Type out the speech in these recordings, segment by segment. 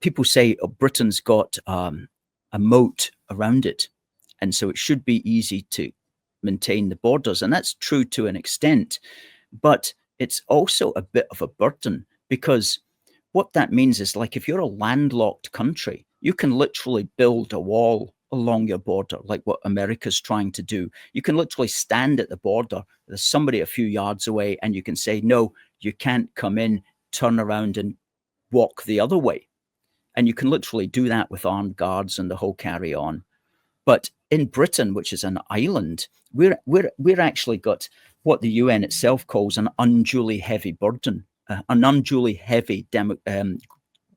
people say, oh, Britain's got a moat around it, and so it should be easy to maintain the borders. And that's true to an extent, but it's also a bit of a burden, because what that means is, like, if you're a landlocked country, you can literally build a wall along your border, like what America's trying to do. You can literally stand at the border, there's somebody a few yards away, and you can say, no, you can't come in, turn around and walk the other way. And you can literally do that with armed guards and the whole carry on. But in Britain, which is an island, we're actually got what the UN itself calls an unduly heavy burden, an unduly heavy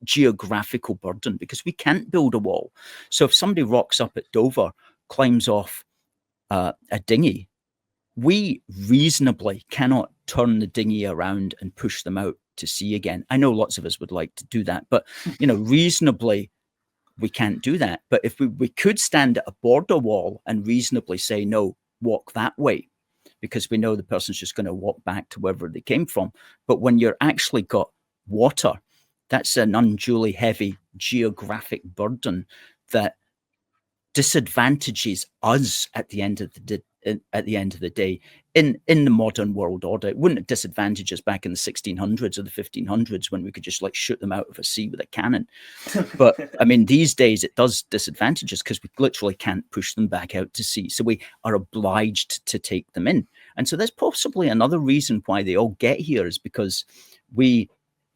geographical burden, because we can't build a wall. So if somebody rocks up at Dover, climbs off a dinghy, we reasonably cannot turn the dinghy around and push them out to sea again. I know lots of us would like to do that, but reasonably we can't do that. But if we could stand at a border wall and reasonably say, no, walk that way, because we know the person's just going to walk back to wherever they came from. But when you're actually got water, that's an unduly heavy geographic burden that disadvantages us at the end of the day in the modern world order. It wouldn't disadvantage us back in the 1600s or the 1500s when we could just like shoot them out of a sea with a cannon. But I mean, these days it does disadvantage us because we literally can't push them back out to sea. So we are obliged to take them in. And so that's possibly another reason why they all get here, is because we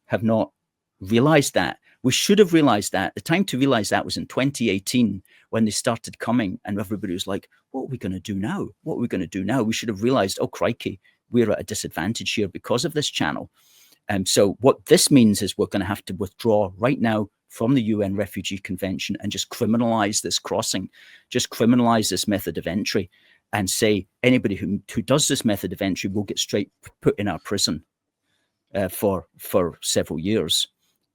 have not realized that. We should have realized that. The time to realize that was in 2018 when they started coming, and everybody was like, what are we going to do now? What are we going to do now? We should have realized, oh, crikey, we're at a disadvantage here because of this channel. So what this means is we're going to have to withdraw right now from the UN Refugee Convention and just criminalize this crossing, just criminalize this method of entry, and say anybody who does this method of entry will get straight put in our prison for several years.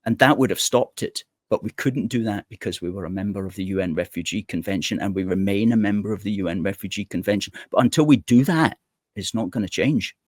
And that would have stopped it. But we couldn't do that because we were a member of the UN Refugee Convention, and we remain a member of the UN Refugee Convention. But until we do that, it's not going to change.